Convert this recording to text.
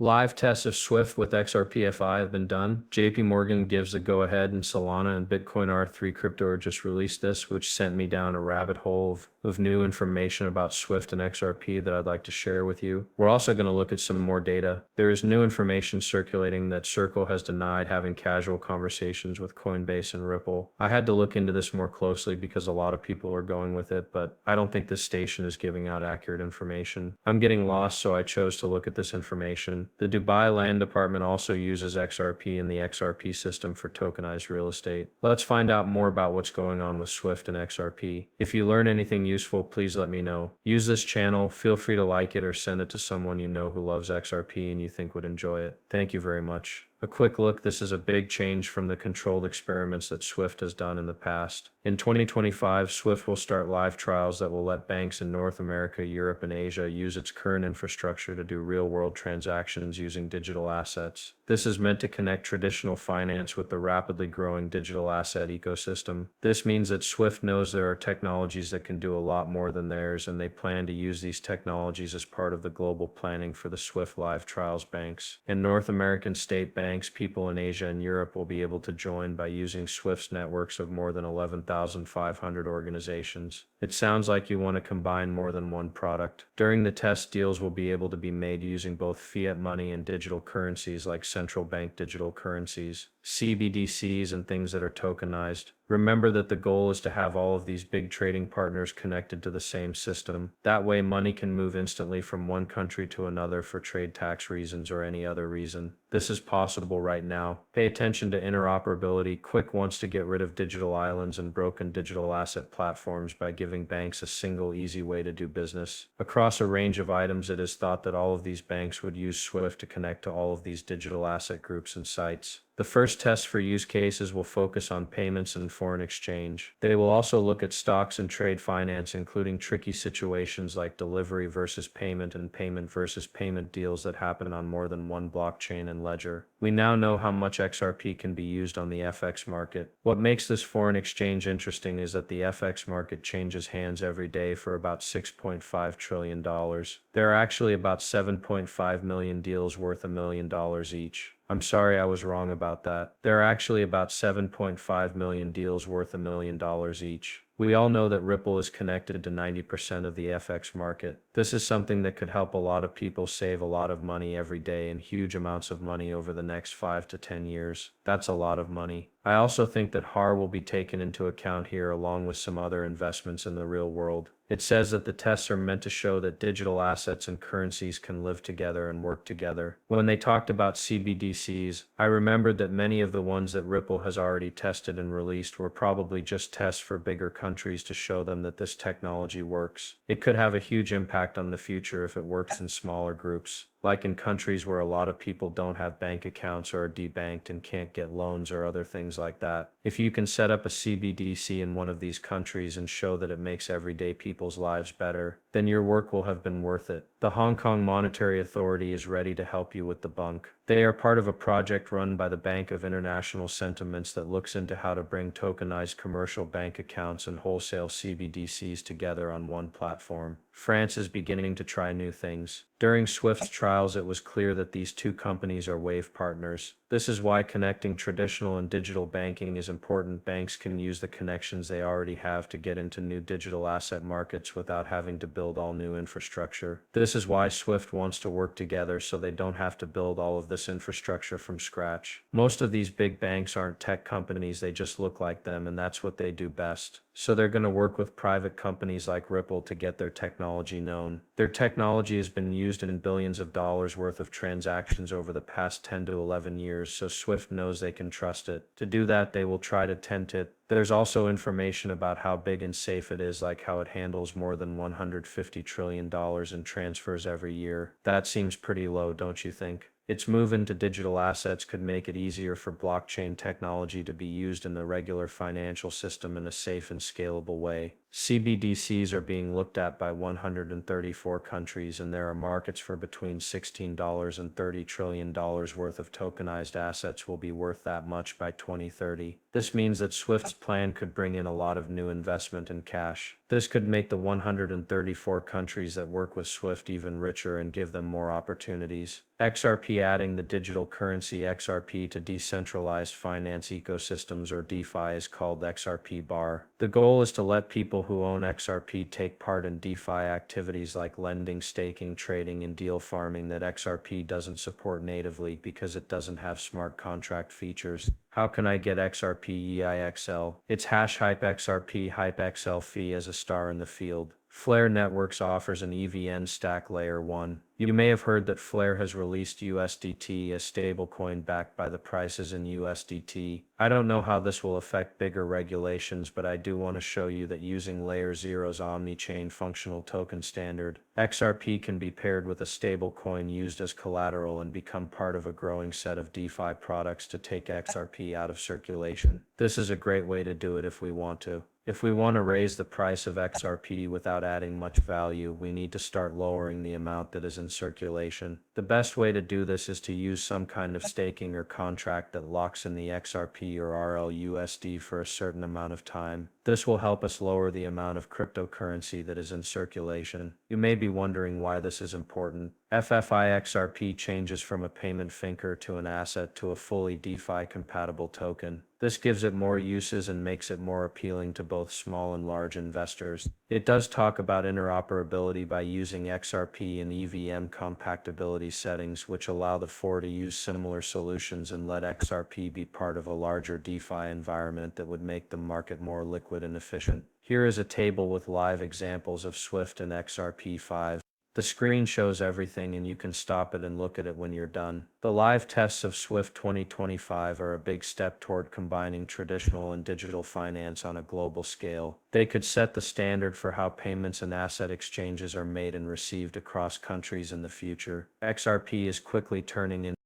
Live tests of Swift with XRPFI have been done. JP Morgan gives a go-ahead, and Solana and Bitcoin R3 Crypto just released this, which sent me down a rabbit hole of new information about Swift and XRP that I'd like to share with you. We're also going to look at some more data. There is new information circulating that Circle has denied having casual conversations with Coinbase and Ripple. I had to look into this more closely because a lot of people are going with it, but I don't think this station is giving out accurate information. I'm getting lost, so I chose to look at this information. The Dubai Land Department also uses XRP in the XRP system for tokenized real estate. Let's find out more about what's going on with Swift and XRP. If you learn anything useful, please let me know. Use this channel, feel free to like it or send it to someone you know who loves XRP and you think would enjoy it. Thank you very much. A quick look, this is a big change from the controlled experiments that Swift has done in the past. In 2025, Swift will start live trials that will let banks in North America, Europe, and Asia use its current infrastructure to do real-world transactions using digital assets. This is meant to connect traditional finance with the rapidly growing digital asset ecosystem. This means that Swift knows there are technologies that can do a lot more than theirs, and they plan to use these technologies as part of the global planning for the Swift live trials banks. In North American state banks, people in Asia and Europe will be able to join by using Swift's networks of more than 11,500 organizations. It sounds like you want to combine more than one product. During the test, deals will be able to be made using both fiat money and digital currencies like central bank digital currencies, CBDCs, and things that are tokenized. Remember that the goal is to have all of these big trading partners connected to the same system. That way money can move instantly from one country to another for trade tax reasons or any other reason. This is possible right now. Pay attention to interoperability. Quick wants to get rid of digital islands and broken digital asset platforms by giving banks a single easy way to do business. Across a range of items, it is thought that all of these banks would use Swift to connect to all of these digital asset groups and sites. The first test for use cases will focus on payments and foreign exchange. They will also look at stocks and trade finance, including tricky situations like delivery versus payment and payment versus payment deals that happen on more than one blockchain and ledger. We now know how much XRP can be used on the FX market. What makes this foreign exchange interesting is that the FX market changes hands every day for about $6.5 trillion. There are actually about 7.5 million deals worth $1 million each. I'm sorry, I was wrong about that. There are actually about 7.5 million deals worth $1 million each. We all know that Ripple is connected to 90% of the FX market. This is something that could help a lot of people save a lot of money every day and huge amounts of money over the next 5 to 10 years. That's a lot of money. I also think that HAR will be taken into account here along with some other investments in the real world. It says that the tests are meant to show that digital assets and currencies can live together and work together. When they talked about CBDCs, I remembered that many of the ones that Ripple has already tested and released were probably just tests for bigger countries to show them that this technology works. It could have a huge impact on the future if it works in smaller groups, like in countries where a lot of people don't have bank accounts or are debanked and can't get loans or other things like that. If you can set up a CBDC in one of these countries and show that it makes everyday people's lives better, then your work will have been worth it. The Hong Kong Monetary Authority is ready to help you with the bunk. They are part of a project run by the Bank of International Sentiments that looks into how to bring tokenized commercial bank accounts and wholesale CBDCs together on one platform. France is beginning to try new things. During Swift's trials, it was clear that these two companies are wave partners. This is why connecting traditional and digital banking is important. Banks can use the connections they already have to get into new digital asset markets without having to build all new infrastructure. This is why Swift wants to work together so they don't have to build all of this infrastructure from scratch. Most of these big banks aren't tech companies, they just look like them, and that's what they do best. So they're going to work with private companies like Ripple to get their technology known. Their technology has been used in billions of dollars worth of transactions over the past 10 to 11 years, so Swift knows they can trust it. To do that, they will try to tent it. There's also information about how big and safe it is, like how it handles more than $150 trillion in transfers every year. That seems pretty low, don't you think? Its move into digital assets could make it easier for blockchain technology to be used in the regular financial system in a safe and scalable way. CBDCs are being looked at by 134 countries, and there are markets for between $16 and $30 trillion worth of tokenized assets will be worth that much by 2030. This means that Swift's plan could bring in a lot of new investment and cash. This could make the 134 countries that work with Swift even richer and give them more opportunities. XRP adding the digital currency XRP to decentralized finance ecosystems or DeFi is called XRP bar. The goal is to let people who own XRP take part in DeFi activities like lending, staking, trading, and deal farming that XRP doesn't support natively because it doesn't have smart contract features. How can I get XRP EIXL? It's hash hype XRP hype XL fee as a star in the field. Flare Networks offers an EVN stack layer 1. You may have heard that Flare has released USDT, a stablecoin backed by the prices in USDT. I don't know how this will affect bigger regulations, but I do want to show you that using Layer 0's Omni-Chain Functional Token Standard, XRP can be paired with a stablecoin used as collateral and become part of a growing set of DeFi products to take XRP out of circulation. This is a great way to do it if we want to. If we want to raise the price of XRP without adding much value, we need to start lowering the amount that is in circulation. The best way to do this is to use some kind of staking or contract that locks in the XRP or RLUSD for a certain amount of time. This will help us lower the amount of cryptocurrency that is in circulation. You may be wondering why this is important. FFI XRP changes from a payment thinker to an asset to a fully DeFi compatible token. This gives it more uses and makes it more appealing to both small and large investors. It does talk about interoperability by using XRP and EVM compactability settings, which allow the four to use similar solutions and let XRP be part of a larger DeFi environment that would make the market more liquid and efficient. Here is a table with live examples of Swift and XRP5. The screen shows everything and you can stop it and look at it when you're done. The live tests of Swift 2025 are a big step toward combining traditional and digital finance on a global scale. They could set the standard for how payments and asset exchanges are made and received across countries in the future. XRP is quickly turning into